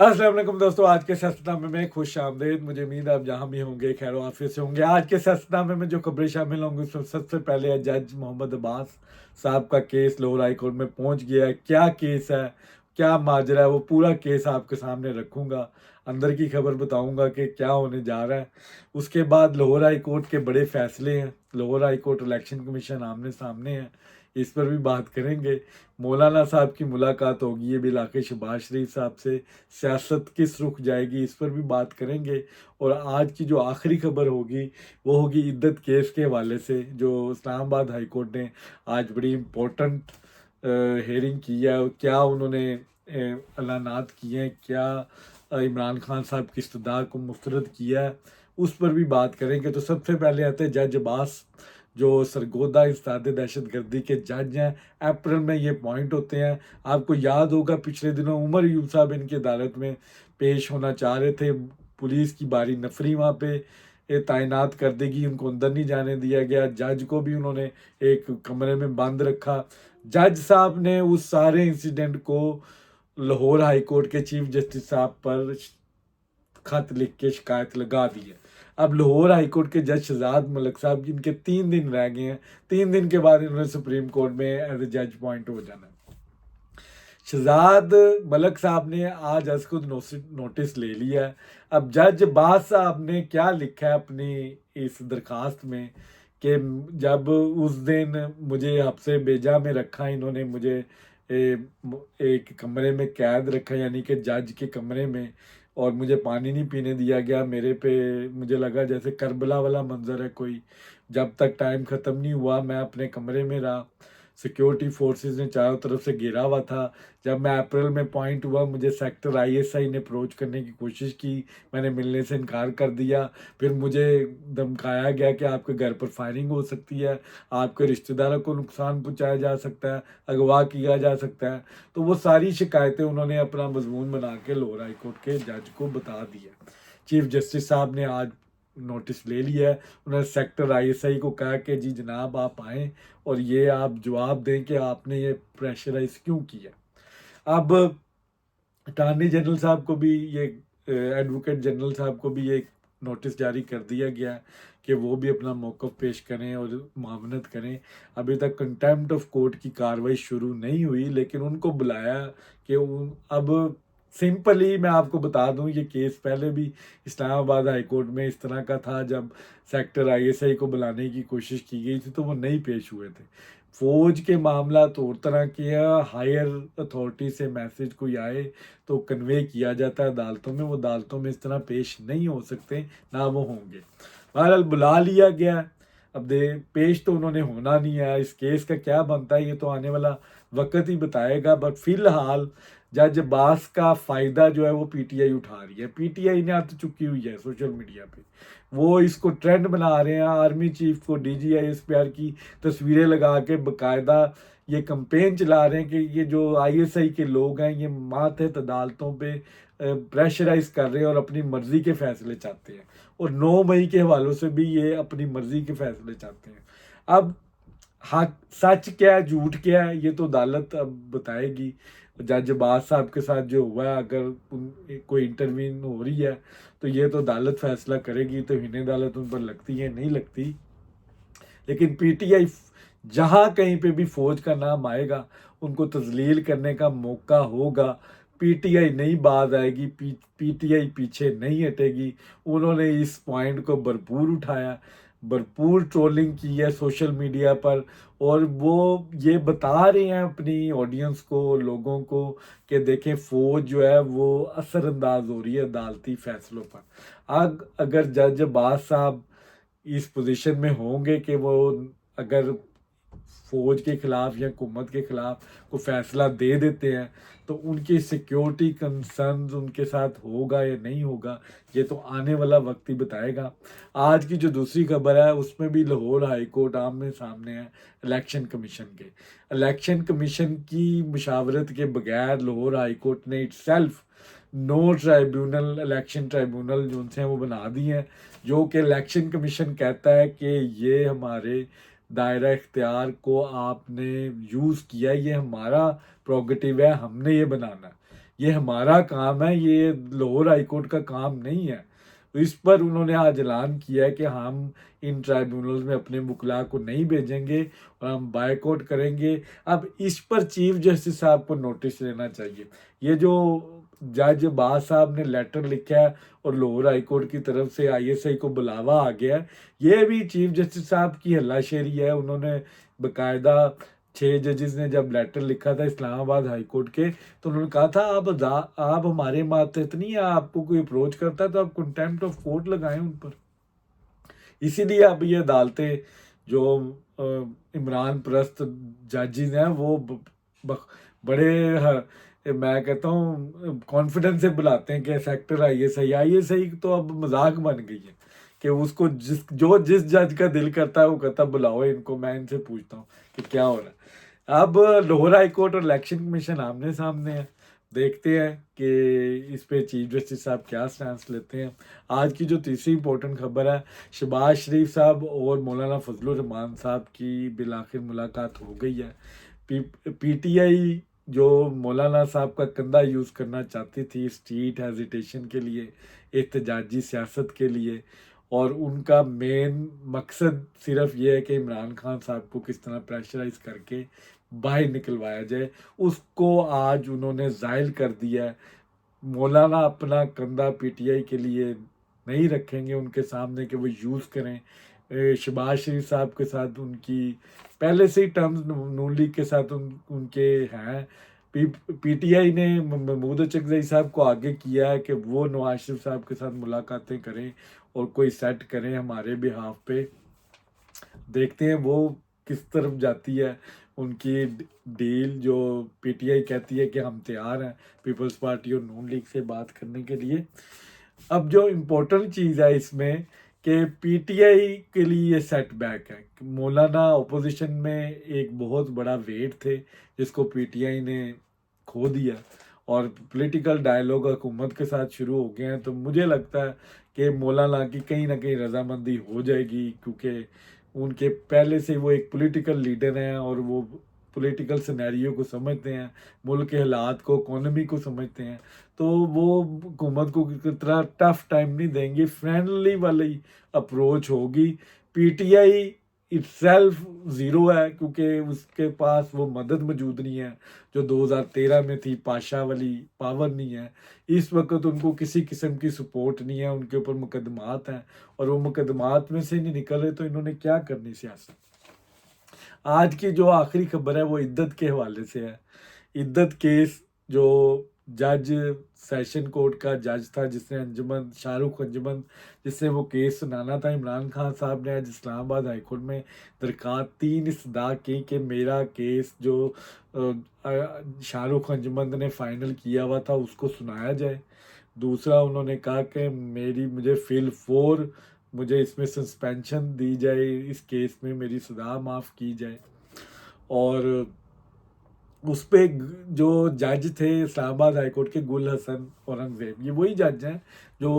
अस्सलाम वालेकुम दोस्तों, आज के सियासतनामे में खुश आमदीद। मुझे उम्मीद है आप जहाँ भी होंगे खैर आफियत से होंगे। आज के सियासतनामे में जो खबरें शामिल होंगी उसमें सबसे पहले है जज मोहम्मद अब्बास साहब का केस लाहौर हाई कोर्ट में पहुंच गया है। क्या केस है, क्या माजरा है, वो पूरा केस आपके सामने रखूंगा। अंदर की खबर बताऊंगा कि क्या होने जा रहा है। उसके बाद लाहौर हाई कोर्ट के बड़े फैसले हैं। Lahore high court election commission आमने सामने है, इस पर भी बात करेंगे। मौलाना साहब की मुलाकात होगी ये भी इलाके शहबाज शरीफ साहब से। सियासत किस रुख जाएगी इस पर भी बात करेंगे। और आज की जो आखिरी खबर होगी वो होगी इद्दत केस के हवाले से, जो इस्लामाबाद हाई कोर्ट ने आज बड़ी इम्पोर्टेंट हेयरिंग की है। क्या उन्होंने ऐलानात किए हैं, क्या इमरान खान साहब की इस्तदा को मुस्तरद किया है, उस पर भी बात करेंगे। तो सबसे पहले आते हैं जज अब्बास, जो सरगोदा इंसदाद दहशत गर्दी के जज हैं। अप्रैल में ये पॉइंट होते हैं। आपको याद होगा पिछले दिनों उमर यूब साहब इनकी अदालत में पेश होना चाह रहे थे। पुलिस की बारी नफरी वहाँ पे तैनात कर देगी, उनको अंदर नहीं जाने दिया गया। जज को भी उन्होंने एक कमरे में बंद रखा। जज साहब ने उस सारे इंसिडेंट को लाहौर हाई कोर्ट के चीफ जस्टिस साहब पर खत लिख के शिकायत लगा दी है। अब लाहौर हाई कोर्ट के जज शहजाद मलिक साहब जिनके 3 दिन रह गए हैं, 3 दिन के बाद इन्होंने सुप्रीम कोर्ट में एज ए जज पॉइंट हो जाना है। शहजाद मलिक साहब ने आज अस खुद नोटिस ले लिया है। अब जज बास साहब ने क्या लिखा है अपनी इस दरखास्त में कि जब उस दिन मुझे आपसे बेजा में रखा, इन्होंने मुझे एक कमरे में कैद रखा, यानी कि जज के कमरे में, और मुझे पानी नहीं पीने दिया गया। मेरे पे मुझे लगा जैसे करबला वाला मंजर है कोई। जब तक टाइम ख़त्म नहीं हुआ मैं अपने कमरे में रहा। सिक्योरिटी फोर्सेस ने चारों तरफ से घेरा हुआ था। जब मैं अप्रैल में पॉइंट हुआ मुझे सेक्टर आईएसआई ने अप्रोच करने की कोशिश की, मैंने मिलने से इनकार कर दिया। फिर मुझे धमकाया गया कि आपके घर पर फायरिंग हो सकती है, आपके रिश्तेदारों को नुकसान पहुंचाया जा सकता है, अगवा किया जा सकता है। तो वो सारी शिकायतें उन्होंने अपना मजमून बना के लाहौर हाई कोर्ट के जज को बता दिया। चीफ जस्टिस साहब ने आज नोटिस ले लिया है। उन्होंने सेक्टर आईएसआई को कहा कि जी जनाब आप आएँ और ये आप जवाब दें कि आपने ये प्रेशराइज क्यों किया। अब अटारनी जनरल साहब को भी ये एडवोकेट जनरल साहब को भी ये नोटिस जारी कर दिया गया है कि वो भी अपना मौक़िफ़ पेश करें और मामनत करें। अभी तक कंटेम्प्ट ऑफ कोर्ट की कार्रवाई शुरू नहीं हुई, लेकिन उनको बुलाया कि अब सिंपली मैं आपको बता दूं ये केस पहले भी इस्लामाबाद हाई कोर्ट में इस तरह का था। जब सेक्टर आईएसआई को बुलाने की कोशिश की गई थी तो वो नहीं पेश हुए थे। फौज के मामला तो और तरह के हायर अथॉरिटी से मैसेज कोई आए तो कन्वे किया जाता है अदालतों में, वो अदालतों में इस तरह पेश नहीं हो सकते, ना वो होंगे। बहरहाल बुला लिया गया। अब दे पेश तो उन्होंने होना नहीं है। इस केस का क्या बनता है ये तो आने वाला वक्त ही बताएगा। बट फिलहाल जज बास का फ़ायदा जो है वो पीटीआई उठा रही है। पीटीआई ने हथ चुकी हुई है सोशल मीडिया पे, वो इसको ट्रेंड बना रहे हैं। आर्मी चीफ को डीजीआईएसपीआर की तस्वीरें लगा के बाकायदा ये कंपेन चला रहे हैं कि ये जो आईएसआई के लोग हैं ये मातहत अदालतों पे प्रेशराइज कर रहे हैं और अपनी मर्जी के फैसले चाहते हैं, और 9 मई के हवालों से भी ये अपनी मर्जी के फैसले चाहते हैं। अब हाँ, सच क्या है झूठ क्या है ये तो अदालत अब बताएगी। जज बाज साहब के साथ जो हुआ है, अगर कोई इंटरवीन हो रही है तो ये तो अदालत फैसला करेगी। तो हिने अदालत उन पर लगती है नहीं लगती, लेकिन पीटीआई जहां कहीं पे भी फौज का नाम आएगा उनको तजलील करने का मौका होगा। पीटीआई नहीं बाज आएगी, पीटीआई पीछे नहीं हटेगी। उन्होंने इस पॉइंट को भरपूर उठाया, भरपूर ट्रोलिंग की है सोशल मीडिया पर, और वो ये बता रहे हैं अपनी ऑडियंस को, लोगों को, कि देखें फौज जो है वो असरअंदाज हो रही है अदालती फैसलों पर। अगर जज अब्बास साहब इस पोजीशन में होंगे कि वो अगर फौज के खिलाफ या हुकूमत के खिलाफ को फैसला दे देते हैं तो उनकी सिक्योरिटी कंसर्न उनके साथ होगा या नहीं होगा ये तो आने वाला वक्त ही बताएगा। आज की जो दूसरी खबर है उसमें भी लाहौर हाई कोर्ट आमने सामने है इलेक्शन कमीशन के। इलेक्शन कमीशन की मुशावरत के बगैर लाहौर हाई कोर्ट ने itself no tribunal, election tribunal जो उनसे वो बना दी हैं, जो कि इलेक्शन कमीशन कहता है कि ये हमारे दायरा इख्तियार को आपने यूज़ किया, ये हमारा प्रोगेटिव है, हमने ये बनाना है। یہ ہمارا کام ہے، یہ لاہور ہائی کورٹ کا کام نہیں ہے۔ اس پر انہوں نے آج اعلان کیا ہے کہ ہم ان ٹرائیبونلز میں اپنے وکلاء کو نہیں بھیجیں گے اور ہم بائیکاٹ کریں گے۔ اب اس پر چیف جسٹس صاحب کو نوٹس لینا چاہیے۔ یہ جو جج عباس صاحب نے لیٹر لکھا ہے اور لاہور ہائی کورٹ کی طرف سے ISI کو بلاوا آ گیا ہے، یہ بھی چیف جسٹس صاحب کی ہلا شیری ہے۔ انہوں نے باقاعدہ 6 ججز نے جب لیٹر لکھا تھا اسلام آباد ہائی کورٹ کے، تو انہوں نے کہا تھا آپ ہمارے ماتحت نہیں ہیں، آپ کو کوئی اپروچ کرتا ہے تو آپ کنٹیمپٹ آف کورٹ لگائیں ان پر۔ اسی لیے اب یہ عدالتیں جو عمران پرست ججز ہیں وہ بڑے میں کہتا ہوں کانفیڈنس سے بلاتے ہیں کہ سیکٹر ISI تو اب مذاق بن گئی ہے کہ اس کو جس جج کا دل کرتا ہے وہ کہتا ہے بلاؤ ان کو، میں ان سے پوچھتا ہوں کہ کیا ہو رہا ہے۔ اب لاہور ہائی کورٹ اور الیکشن کمیشن آمنے سامنے ہے، دیکھتے ہیں کہ اس پہ چیف جسٹس صاحب کیا سٹینس لیتے ہیں۔ آج کی جو تیسری امپورٹنٹ خبر ہے، شہباز شریف صاحب اور مولانا فضل الرحمان صاحب کی بالآخر ملاقات ہو گئی ہے۔ PTI جو مولانا صاحب کا کندھا یوز کرنا چاہتی تھی اسٹریٹ ہیزیٹیشن کے لیے، احتجاجی سیاست کے لیے، اور ان کا مین مقصد صرف یہ ہے کہ عمران خان صاحب کو کس طرح پریشرائز کر کے باہر نکلوایا جائے، اس کو آج انہوں نے زائل کر دیا ہے۔ مولانا اپنا کندھا PTI کے لیے نہیں رکھیں گے ان کے سامنے کہ وہ یوز کریں۔ شہباز شریف صاحب کے ساتھ ان کی پہلے سے ہی ٹرمز نون لیگ کے ساتھ ان کے ہیں۔ PTI نے محمود اچکزئی صاحب کو آگے کیا ہے کہ وہ نواز شریف صاحب کے ساتھ ملاقاتیں کریں اور کوئی سیٹ کریں ہمارے بہاف پہ۔ دیکھتے ہیں وہ کس طرف جاتی ہے ان کی ڈیل۔ جو PTI کہتی ہے کہ ہم تیار ہیں پیپلز پارٹی اور نون لیگ سے بات کرنے کے لیے۔ اب جو امپورٹنٹ چیز ہے اس میں کہ PTI کے لیے یہ سیٹ بیک ہے۔ مولانا اپوزیشن میں ایک بہت بڑا ویٹ تھے جس کو PTI نے کھو دیا، اور پولیٹیکل ڈائیلاگ حکومت کے ساتھ شروع ہو گئے ہیں، تو مجھے لگتا ہے کہ مولانا کی کہیں نہ کہیں رضامندی ہو جائے گی، کیونکہ ان کے پہلے سے وہ ایک پولیٹیکل لیڈر ہیں اور وہ پولیٹیکل سینیریو کو سمجھتے ہیں، ملک کے حالات کو، اکانومی کو سمجھتے ہیں، تو وہ حکومت کو اتنا ٹف ٹائم نہیں دیں گے، فرینڈلی والی اپروچ ہوگی۔ PTI اٹ سیلف زیرو ہے کیونکہ اس کے پاس وہ مدد موجود نہیں ہے جو 2013 میں تھی، پاشا والی پاور نہیں ہے اس وقت، ان کو کسی قسم کی سپورٹ نہیں ہے، ان کے اوپر مقدمات ہیں اور وہ مقدمات میں سے نہیں نکل رہے، تو انہوں نے کیا کرنی سیاست۔ آج کی جو آخری خبر ہے وہ عدت کے حوالے سے ہے۔ عدت کیس جو جج سیشن کورٹ کا جج تھا جس نے شاہ رخ انجمن جس سے وہ کیس سنانا تھا، عمران خان صاحب نے آج اسلام آباد ہائی کورٹ میں درخواست 3 استدعا کی کہ میرا کیس جو شاہ رخ انجمن نے فائنل کیا ہوا تھا اس کو سنایا جائے۔ دوسرا انہوں نے کہا کہ مجھے فیل 4 مجھے اس میں سسپینشن دی جائے، اس کیس میں میری سزا معاف کی جائے۔ اور اس پہ جو جج تھے اسلام آباد ہائی کورٹ کے گل حسن اورنگزیب، یہ وہی جج ہیں جو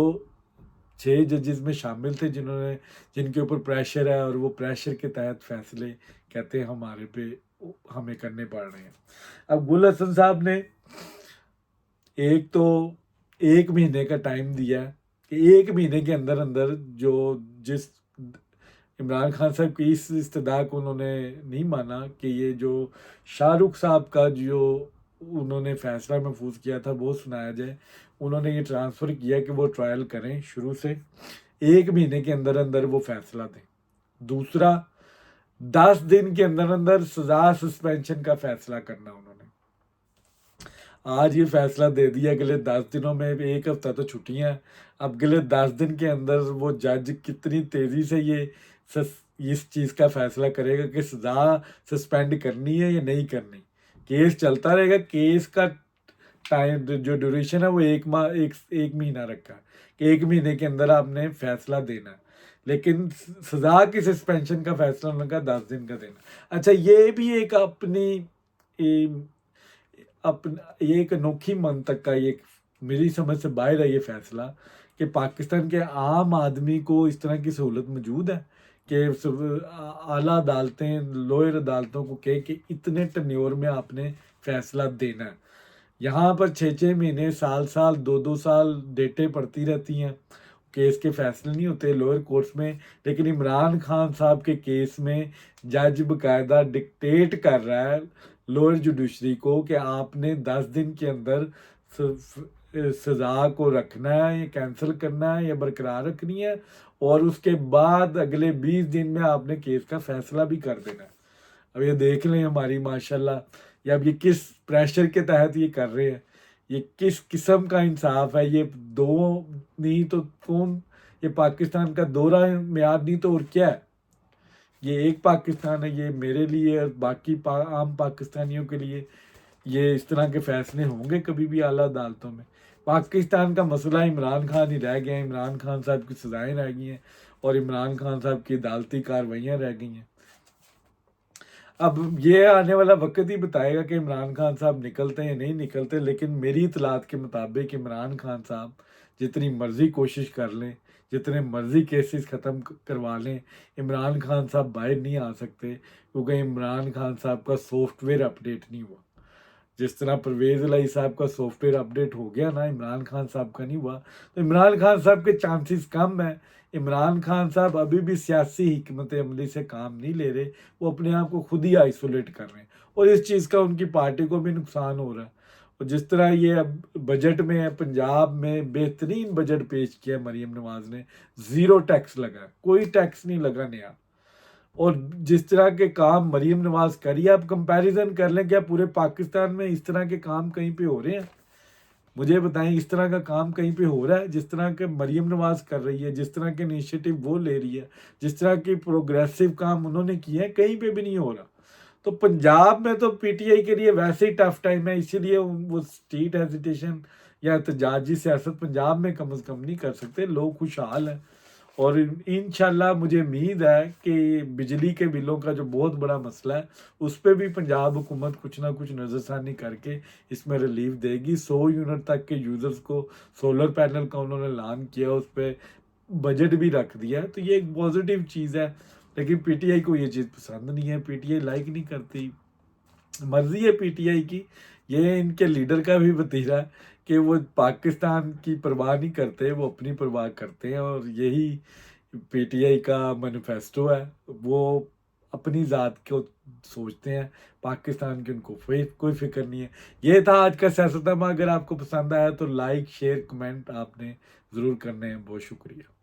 6 ججز میں شامل تھے جن کے اوپر پریشر ہے اور وہ پریشر کے تحت فیصلے کہتے ہیں ہمارے پہ ہمیں کرنے پڑ رہے ہیں۔ اب گل حسن صاحب نے ایک مہینے کا ٹائم دیا ہے کہ 1 مہینے کے اندر جس عمران خان صاحب کی اس استدعا کو انہوں نے نہیں مانا کہ یہ جو شاہ رخ صاحب کا جو انہوں نے فیصلہ محفوظ کیا تھا وہ سنایا جائے، انہوں نے یہ ٹرانسفر کیا کہ وہ ٹرائل کریں شروع سے، 1 مہینے کے اندر وہ فیصلہ دیں۔ دوسرا 10 دن کے اندر سزا سسپینشن کا فیصلہ کرنا انہوں نے۔ آج یہ فیصلہ دے دیا، اگلے 10 دنوں میں 1 ہفتہ تو چھٹیاں ہیں، اب اگلے 10 دن کے اندر وہ جج کتنی تیزی سے اس چیز کا فیصلہ کرے گا کہ سزا سسپینڈ کرنی ہے یا نہیں کرنی۔ کیس چلتا رہے گا، کیس کا ٹائم جو ڈیوریشن ہے وہ 1 مہینہ رکھا ہے کہ 1 مہینے کے اندر آپ نے فیصلہ دینا ہے، لیکن سزا کی سسپینشن کا فیصلہ انہوں نے کہا 10 دن کا دینا۔ اچھا، یہ بھی ایک یہ ایک انوکھی منطق کا ایک میری سمجھ سے باہر ہے یہ فیصلہ کہ پاکستان کے عام آدمی کو اس طرح کی سہولت موجود ہے کہ اعلیٰ عدالتیں لوئر عدالتوں کو کہے کہ اتنے ٹنیور میں آپ نے فیصلہ دینا ہے۔ यहाँ पर 6-6 महीने, साल 2-2 साल डेटें पड़ती रहती हैं, केस के फैसले नहीं होते लोअर कोर्ट्स में। लेकिन इमरान खान साहब के केस में जज बकायदा डिक्टेट कर रहा है लोअर जुडिशरी को कि आपने 10 दिन के अंदर सज़ा को रखना है, या कैंसिल करना है, या बरकरार रखनी है, और उसके बाद अगले 20 दिन में आपने केस का फैसला भी कर देना है। अब ये देख लें हमारी माशाल्लाह, या अब ये किस प्रेशर के तहत ये कर रहे हैं, ये किस किस्म का इंसाफ है। ये दो नहीं तो कौन, ये पाकिस्तान का दोहरा मियाद नहीं तो और क्या है। ये एक पाकिस्तान है, ये मेरे लिए और बाकी आम पाकिस्तानियों के लिए ये इस तरह के फैसले होंगे कभी भी आला अदालतों में? पाकिस्तान का मसला इमरान खान ही रह गया है, इमरान खान साहब की सज़ाएँ रह गई हैं और इमरान खान साहब की अदालती कार्रवाइयाँ रह गई हैं। अब ये आने वाला वक्त ही बताएगा कि इमरान खान साहब निकलते हैं या नहीं निकलते। लेकिन मेरी इतलात के मुताबिक इमरान खान साहब जितनी मर्ज़ी कोशिश कर लें, जितने मर्ज़ी केसेस ख़त्म करवा लें, इमरान खान साहब बाहर नहीं आ सकते, क्योंकि इमरान खान साहब का सॉफ्टवेयर अपडेट नहीं हुआ। जिस तरह परवेज़ इलाही साहब का सॉफ्टवेयर अपडेट हो गया ना, इमरान खान साहब का नहीं हुआ, तो इमरान खान साहब के चांसेस कम हैं। इमरान खान साहब अभी भी सियासी हिकमत अमली से काम नहीं ले रहे, वो अपने आप को खुद ही आइसोलेट कर रहे हैं, और इस चीज़ का उनकी पार्टी को भी नुकसान हो रहा है। और जिस तरह ये अब बजट में पंजाब में बेहतरीन बजट पेश किया मरीम नवाज़ ने, ज़ीरो टैक्स लगा, कोई टैक्स नहीं लगा नया। और जिस तरह के काम मरीम नवाज़ करिए, आप कंपैरिजन कर लें, क्या पूरे पाकिस्तान में इस तरह के काम कहीं पे हो रहे हैं? मुझे बताएं, इस तरह का काम कहीं पे हो रहा है जिस तरह के मरीम नवाज़ कर रही है, जिस तरह के इनिशिएटिव वो ले रही है, जिस तरह की प्रोग्रेसिव काम उन्होंने किए हैं, कहीं पे भी नहीं हो रहा। तो पंजाब में तो पीटीआई के लिए वैसे ही टफ टाइम है, इसीलिए वो स्ट्रीट हेजिटेशन या एहतजाजी सियासत पंजाब में कम अज़ कम नहीं कर सकते। लोग खुशहाल हैं, और इंशाल्लाह मुझे उम्मीद है कि बिजली के बिलों का जो बहुत बड़ा मसला है, उस पर भी पंजाब हुकूमत कुछ ना कुछ नज़रसानी करके इसमें रिलीफ देगी। 100 यूनिट तक के यूज़र्स को सोलर पैनल का उन्होंने ऐलान किया, उस पर बजट भी रख दिया है, तो ये एक पॉजिटिव चीज़ है। लेकिन पीटीआई को ये चीज़ पसंद नहीं है, पीटीआई लाइक नहीं करती। मर्जी है पीटीआई की, ये इनके लीडर का भी वतीरा है कि वो पाकिस्तान की परवाह नहीं करते, वो अपनी परवाह करते हैं, और यही पीटीआई का मैनिफेस्टो है। वो अपनी ज़ात को सोचते हैं, पाकिस्तान की उनको कोई फिक्र नहीं है। ये था आज का सियासतनामा। अगर आपको पसंद आया तो लाइक शेयर कमेंट आपने ज़रूर करने हैं। बहुत शुक्रिया।